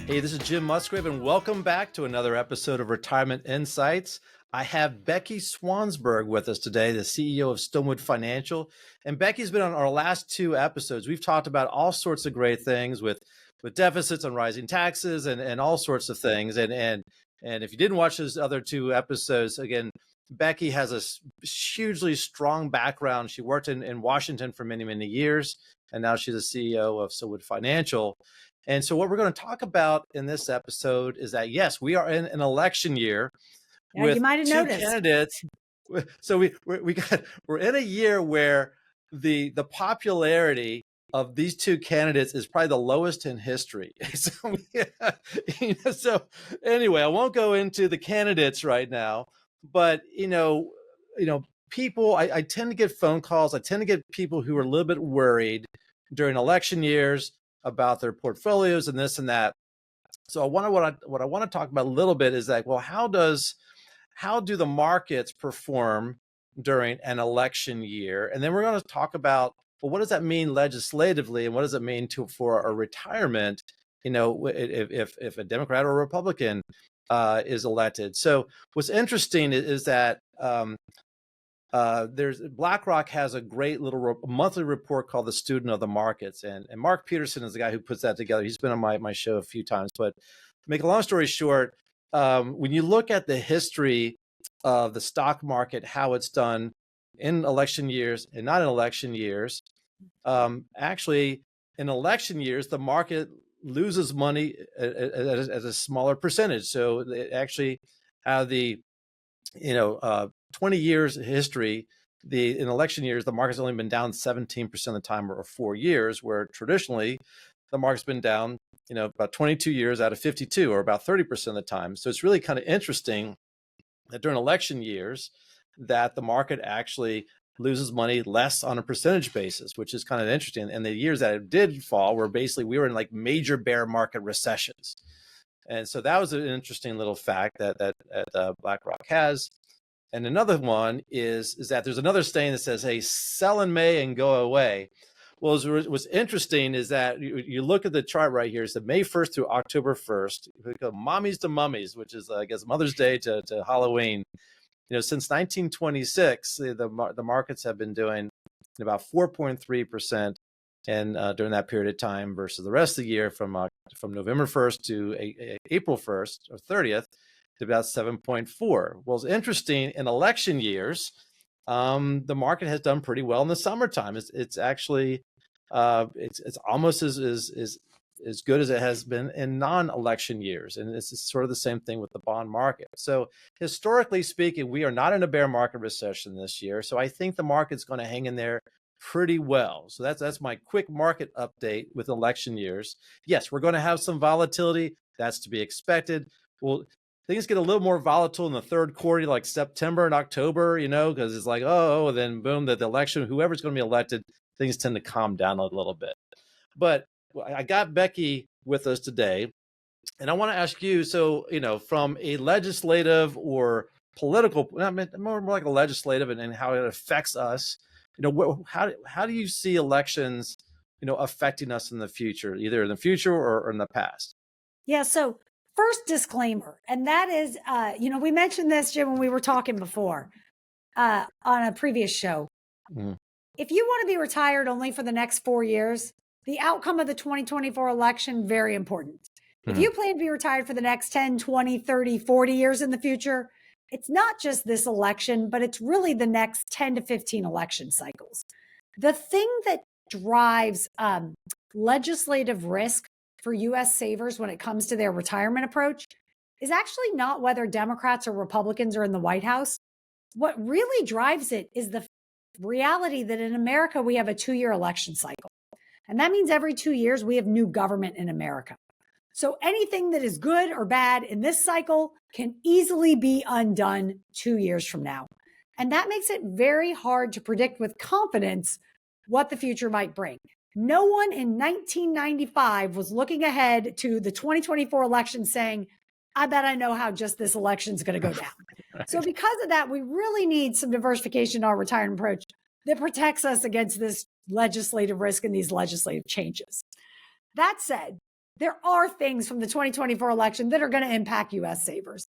Hey, this is Jim Musgrave, and welcome back to another episode of Retirement Insights. I have Becky Swansburg with us today, the CEO of Stonewood Financial. And Becky's been on our last two episodes. We've talked about all sorts of great things with deficits and rising taxes and all sorts of things. And if you didn't watch those other two episodes, again, Becky has a hugely strong background. She worked in Washington for many, many years, and now she's the CEO of Stonewood Financial. And so what we're going to talk about in this episode is that, yes, we are in an election year with you might have two noticed. candidates. So we're in a year where the popularity of these two candidates is probably the lowest in history. So anyway, I won't go into the candidates right now, but people, I tend to get phone calls. I tend to get people who are a little bit worried during election years about their portfolios and this and that. So what I want to talk about a little bit is like, well, how do the markets perform during an election year? And then we're going to talk about, well, what does that mean legislatively, and what does it mean for a retirement? If a Democrat or a Republican is elected. So what's interesting is that BlackRock has a great little monthly report called the Student of the Markets, and Mark Peterson is the guy who puts that together. He's been on my show a few times. But to make a long story short, when you look at the history of the stock market, how it's done in election years and not in election years, actually in election years the market loses money at a smaller percentage. So they actually have the 20 years history, in election years, the market's only been down 17% of the time, or 4 years, where traditionally the market's been down, about 22 years out of 52, or about 30% of the time. So it's really kind of interesting that during election years that the market actually loses money less on a percentage basis, which is kind of interesting. And the years that it did fall were basically, we were in like major bear market recessions. And so that was an interesting little fact that BlackRock has. And another one is that there's another saying that says, hey, sell in May and go away. Well, what's interesting is that you look at the chart right here. It's the May 1st through October 1st. We go mommies to mummies, which is, I guess, Mother's Day to Halloween. Since 1926, the markets have been doing about 4.3% and during that period of time versus the rest of the year from November 1st to April 1st or 30th. To about 7.4. Well, it's interesting, in election years, the market has done pretty well in the summertime. It's actually it's almost as good as it has been in non-election years, and it's sort of the same thing with the bond market. So historically speaking, we are not in a bear market recession this year. So I think the market's going to hang in there pretty well. So that's my quick market update with election years. Yes, we're going to have some volatility. That's to be expected. Well, things get a little more volatile in the third quarter, like September and October, because it's like, then boom, the election, whoever's going to be elected, things tend to calm down a little bit. But I got Becky with us today, and I want to ask you, so, from a legislative or political, more like a legislative and how it affects us, how do you see elections, affecting us in the future, either in the future or in the past? Yeah. So first disclaimer, and that is, we mentioned this, Jim, when we were talking before on a previous show. Mm. If you want to be retired only for the next 4 years, the outcome of the 2024 election, very important. Mm. If you plan to be retired for the next 10, 20, 30, 40 years in the future, it's not just this election, but it's really the next 10 to 15 election cycles. The thing that drives legislative risk for U.S. savers when it comes to their retirement approach is actually not whether Democrats or Republicans are in the White House. What really drives it is the reality that in America, we have a 2-year election cycle. And that means every 2 years, we have new government in America. So anything that is good or bad in this cycle can easily be undone 2 years from now. And that makes it very hard to predict with confidence what the future might bring. No one in 1995 was looking ahead to the 2024 election saying, I bet I know how just this election is going to go down. Right. So because of that, we really need some diversification in our retirement approach that protects us against this legislative risk and these legislative changes. That said, there are things from the 2024 election that are going to impact U.S. savers.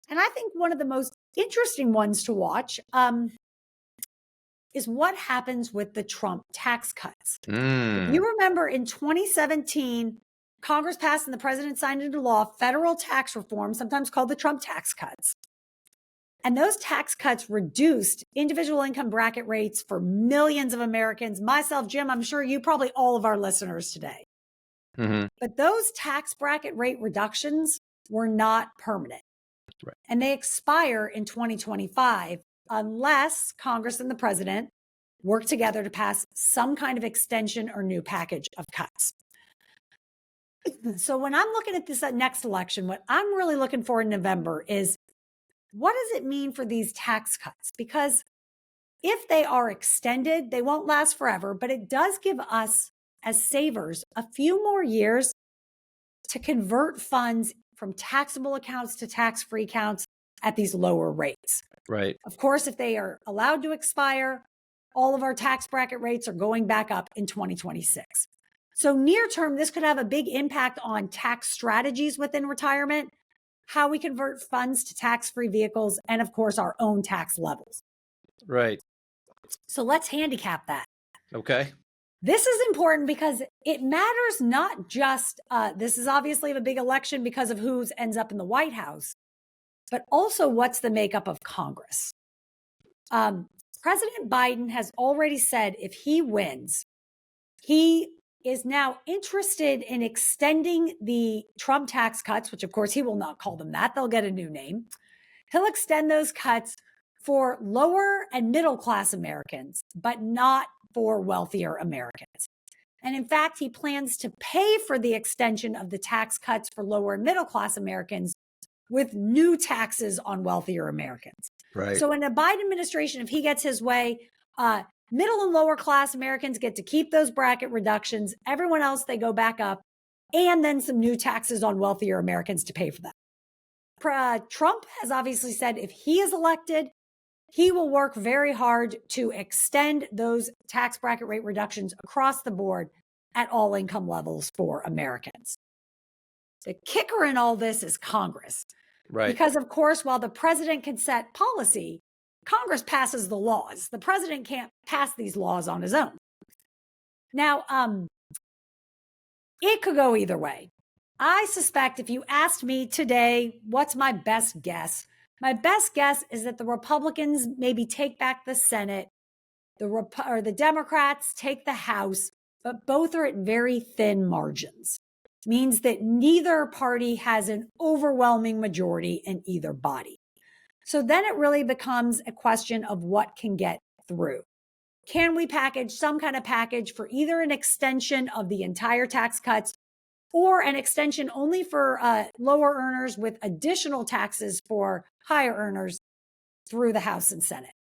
And I think one of the most interesting ones to watch is what happens with the Trump tax cuts. If you remember in 2017, Congress passed and the president signed into law federal tax reform, sometimes called the Trump tax cuts. And those tax cuts reduced individual income bracket rates for millions of Americans. Myself, Jim, I'm sure you, probably all of our listeners today. But those tax bracket rate reductions were not permanent. Right. And they expire in 2025 unless Congress and the president work together to pass some kind of extension or new package of cuts. So when I'm looking at this next election, what I'm really looking for in November is, what does it mean for these tax cuts? Because if they are extended, they won't last forever, but it does give us as savers a few more years to convert funds from taxable accounts to tax-free accounts at these lower rates. Right. Of course, if they are allowed to expire, all of our tax bracket rates are going back up in 2026. So near term, this could have a big impact on tax strategies within retirement, how we convert funds to tax-free vehicles, and of course, our own tax levels. Right. So let's handicap that. Okay. This is important because it matters not just, this is obviously a big election because of who ends up in the White House, but also what's the makeup of Congress. President Biden has already said if he wins, he is now interested in extending the Trump tax cuts, which of course he will not call them that. They'll get a new name. He'll extend those cuts for lower and middle class Americans, but not for wealthier Americans. And in fact, he plans to pay for the extension of the tax cuts for lower and middle class Americans with new taxes on wealthier Americans. Right. So in a Biden administration, if he gets his way, middle and lower class Americans get to keep those bracket reductions. Everyone else, they go back up, and then some new taxes on wealthier Americans to pay for that. Trump has obviously said if he is elected, he will work very hard to extend those tax bracket rate reductions across the board at all income levels for Americans. The kicker in all this is Congress. Right. Because, of course, while the president can set policy, Congress passes the laws. The president can't pass these laws on his own. Now, it could go either way. I suspect if you asked me today, what's my best guess? My best guess is that the Republicans maybe take back the Senate, the Democrats take the House, but both are at very thin margins. Means that neither party has an overwhelming majority in either body. So then it really becomes a question of what can get through. Can we package some kind of package for either an extension of the entire tax cuts or an extension only for lower earners with additional taxes for higher earners through the House and Senate?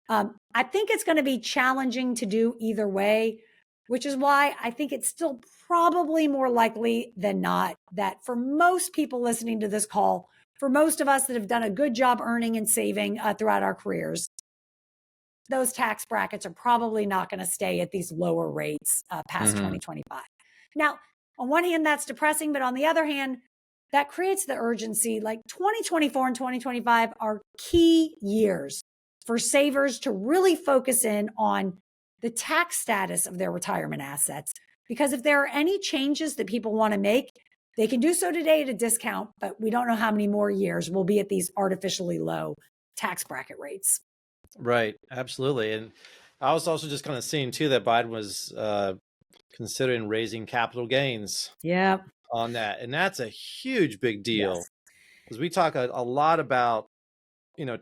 I think it's going to be challenging to do either way, which is why I think it's still probably more likely than not that for most people listening to this call, for most of us that have done a good job earning and saving throughout our careers, those tax brackets are probably not going to stay at these lower rates past 2025. Now, on one hand, that's depressing, but on the other hand, that creates the urgency. Like 2024 and 2025 are key years for savers to really focus in on the tax status of their retirement assets. Because if there are any changes that people want to make, they can do so today at a discount, but we don't know how many more years we'll be at these artificially low tax bracket rates. Right. Absolutely. And I was also just kind of seeing too that Biden was considering raising capital gains on that. And that's a huge, big deal because we talk a lot about,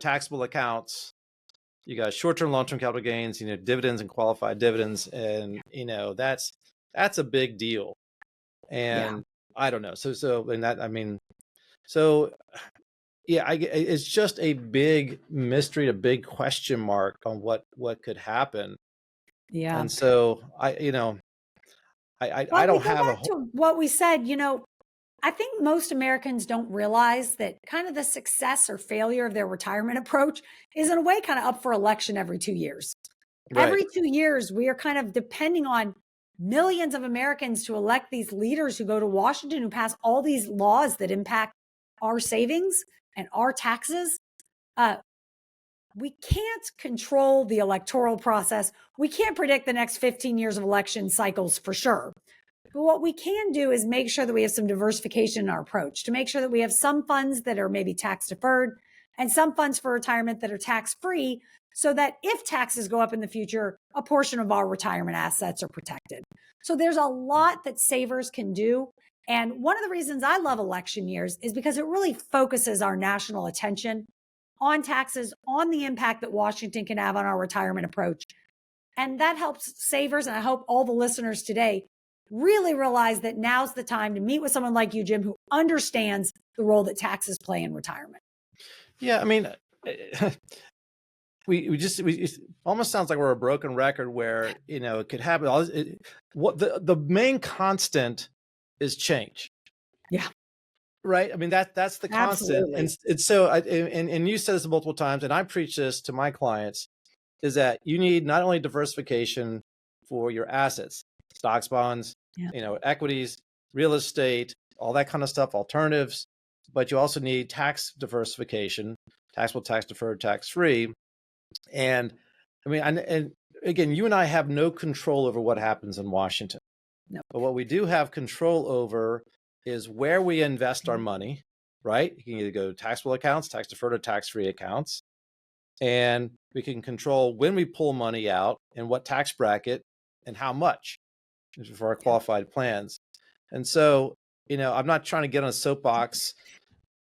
taxable accounts. You got short-term, long-term capital gains, dividends and qualified dividends. And, that's a big deal. And I don't know. It's just a big mystery, a big question mark on what could happen. Yeah. And so I don't have a whole... to what we said, I think most Americans don't realize that kind of the success or failure of their retirement approach is in a way kind of up for election every 2 years. Right. Every 2 years, we are kind of depending on millions of Americans to elect these leaders who go to Washington, who pass all these laws that impact our savings and our taxes. We can't control the electoral process. We can't predict the next 15 years of election cycles for sure. But what we can do is make sure that we have some diversification in our approach, to make sure that we have some funds that are maybe tax deferred and some funds for retirement that are tax free, so that if taxes go up in the future, a portion of our retirement assets are protected. So there's a lot that savers can do. And one of the reasons I love election years is because it really focuses our national attention on taxes, on the impact that Washington can have on our retirement approach. And that helps savers, and I hope all the listeners today really realize that now's the time to meet with someone like you, Jim, who understands the role that taxes play in retirement. Yeah, I mean, we almost sounds like we're a broken record where, it could happen. What the main constant is change. Yeah. Right. I mean, that's the constant. And so and you said this multiple times, and I preach this to my clients, is that you need not only diversification for your assets, stocks, bonds, equities, real estate, all that kind of stuff, alternatives, but you also need tax diversification, taxable, tax deferred, tax free. And I mean, and again, you and I have no control over what happens in Washington. No. But what we do have control over is where we invest our money, right? You can either go to taxable accounts, tax deferred, or tax-free accounts. And we can control when we pull money out and what tax bracket and how much for our qualified plans. And so, I'm not trying to get on a soapbox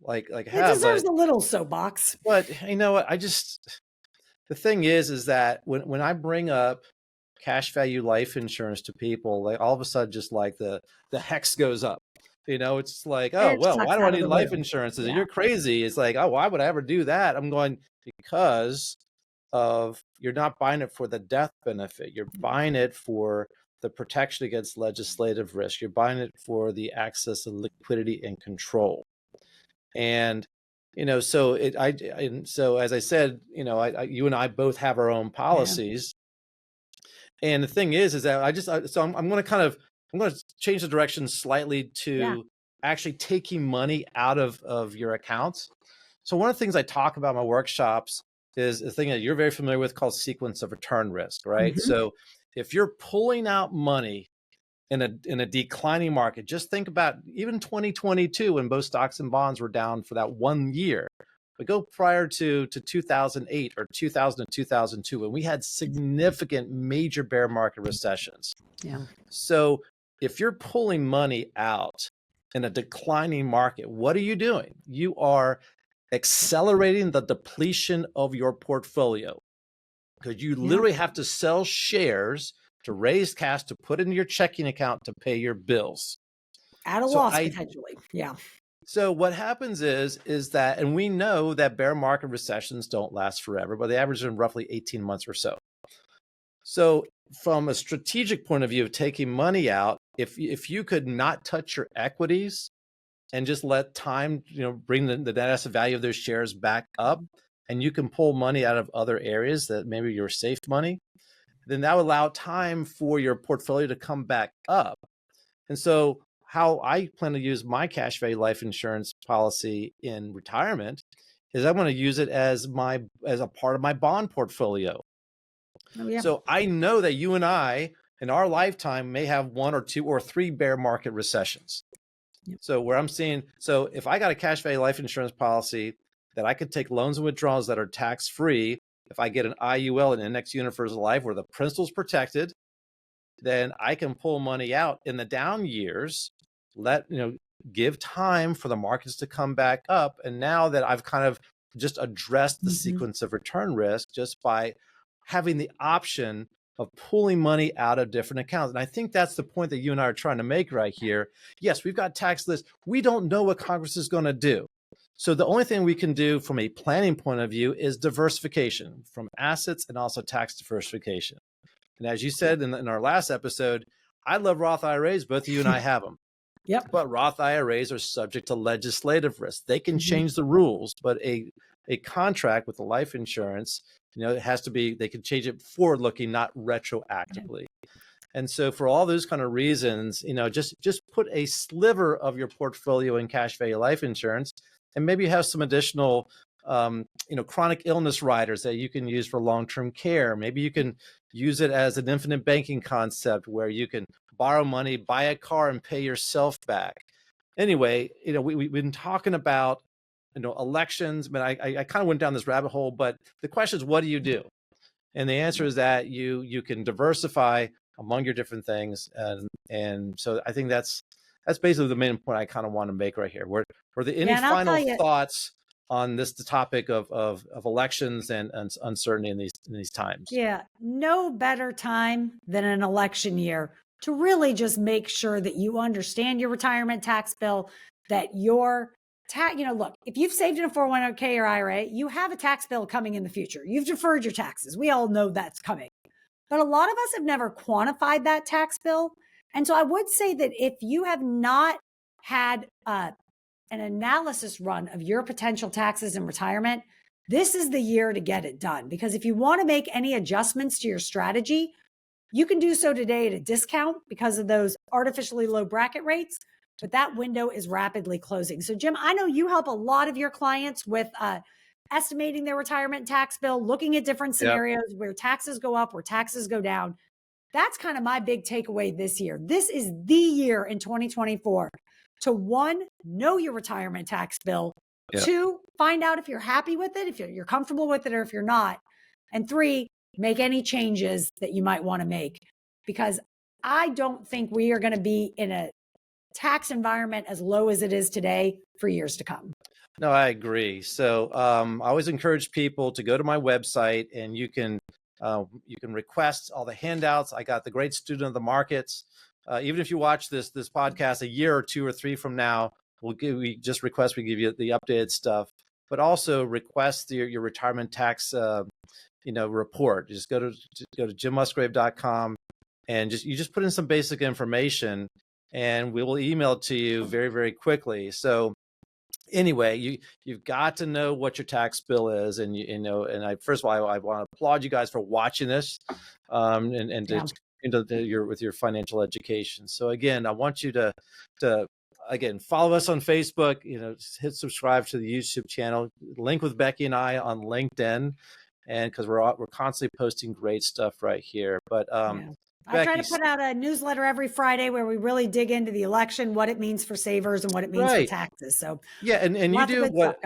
like it deserves a little soapbox. But you know what? The thing is that when I bring up cash value life insurance to people, like all of a sudden, just like the hex goes up. It's like, oh, well, why do I need life insurance? You're crazy. It's like, oh, why would I ever do that? I'm going, because you're not buying it for the death benefit. You're buying it for the protection against legislative risk. You're buying it for the access to liquidity and control. And, so so as I said, you and I both have our own policies. Yeah. And the thing is that I'm going to change the direction slightly to actually taking money out of your accounts. So one of the things I talk about in my workshops is a thing that you're very familiar with called sequence of return risk, right? Mm-hmm. So if you're pulling out money in a declining market, just think about even 2022 when both stocks and bonds were down for that 1 year. But go prior to 2008 or 2000 to 2002 when we had significant major bear market recessions. Yeah. So if you're pulling money out in a declining market, what are you doing? You are accelerating the depletion of your portfolio, because you literally have to sell shares to raise cash to put into your checking account to pay your bills. At a loss, potentially. Yeah. So what happens is that, and we know that bear market recessions don't last forever, but they average in roughly 18 months or so. So from a strategic point of view of taking money out, if you could not touch your equities and just let time, bring the net asset value of those shares back up, and you can pull money out of other areas that maybe your safe money, then that would allow time for your portfolio to come back up. And so how I plan to use my cash value life insurance policy in retirement is I'm going to use it as a part of my bond portfolio. Oh, yeah. So I know that you and I in our lifetime may have 1 or 2 or 3 bear market recessions. Yep. So if I got a cash value life insurance policy that I could take loans and withdrawals that are tax free, if I get an IUL, an index universal life, where the principal's protected, then I can pull money out in the down years, give time for the markets to come back up. And now that I've kind of just addressed the sequence of return risk just by having the option of pulling money out of different accounts. And I think that's the point that you and I are trying to make right here. Yes, we've got tax lists. We don't know what Congress is going to do. So the only thing we can do from a planning point of view is diversification from assets and also tax diversification. And as you said in our last episode, I love Roth IRAs. Both of you and I have them. Yep. But Roth IRAs are subject to legislative risk. They can change the rules, but a contract with the life insurance, it has to be, they can change it forward looking, not retroactively. And so for all those kind of reasons, just put a sliver of your portfolio in cash value life insurance, and maybe have some additional, chronic illness riders that you can use for long-term care. Maybe you can use it as an infinite banking concept where you can borrow money, buy a car, and pay yourself back. Anyway, we've been talking about, elections, but I kind of went down this rabbit hole, but the question is, what do you do? And the answer is that you can diversify among your different things. And so I think that's basically the main point I kind of want to make right here. Were there any final thoughts on the topic of elections and uncertainty in these times? Yeah, no better time than an election year to really just make sure that you understand your retirement tax bill, that your look, if you've saved in a 401k or IRA, you have a tax bill coming in the future. You've deferred your taxes. We all know that's coming. But a lot of us have never quantified that tax bill. And so I would say that if you have not had an analysis run of your potential taxes in retirement, this is the year to get it done. Because if you want to make any adjustments to your strategy, you can do so today at a discount because of those artificially low bracket rates, but that window is rapidly closing. So Jim, I know you help a lot of your clients with estimating their retirement tax bill, looking at different scenarios where taxes go up, where taxes go down. That's kind of my big takeaway this year. This is the year in 2024 to 1, know your retirement tax bill, 2, find out if you're happy with it, if you're comfortable with it, or if you're not, and 3, make any changes that you might want to make, because I don't think we are going to be in a tax environment as low as it is today for years to come. No, I agree. So I always encourage people to go to my website, and you can request all the handouts. I got the great student of the markets. Even if you watch this podcast a year or 2 or 3 from now, we give you the updated stuff, but also request your retirement tax report. Just go to jimmusgrave.com, and you just put in some basic information, and we will email it to you very, very quickly. So anyway, you've got to know what your tax bill is, and first of all, I want to applaud you guys for watching this, with your financial education. So again, I want you to follow us on Facebook. Hit subscribe to the YouTube channel. Link with Becky and I on LinkedIn, and because we're constantly posting great stuff right here. But I try to put out a newsletter every Friday where we really dig into the election, what it means for savers, and what it means for taxes. So and you do what?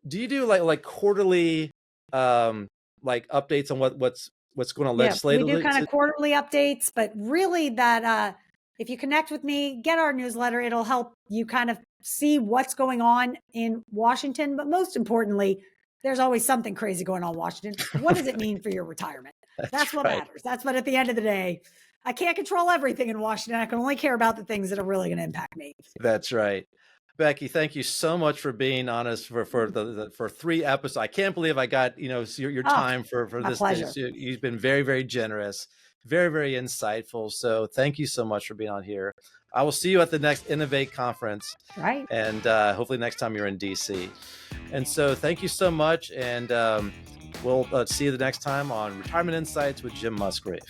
Do you do like quarterly updates on what's going on legislatively? We do kind of quarterly updates, but really that if you connect with me, get our newsletter, it'll help you kind of see what's going on in Washington. But most importantly, there's always something crazy going on in Washington. What does it mean for your retirement? That's what matters. That's what, at the end of the day, I can't control everything in Washington. I can only care about the things that are really going to impact me. That's right. Becky, thank you so much for being on us for 3 episodes. I can't believe I got your time for this. Pleasure. You've been very, very generous, very, very insightful. So thank you so much for being on here. I will see you at the next Innovate conference. Right. And hopefully next time you're in DC. And so thank you so much. And we'll see you the next time on Retirement Insights with Jim Musgrave.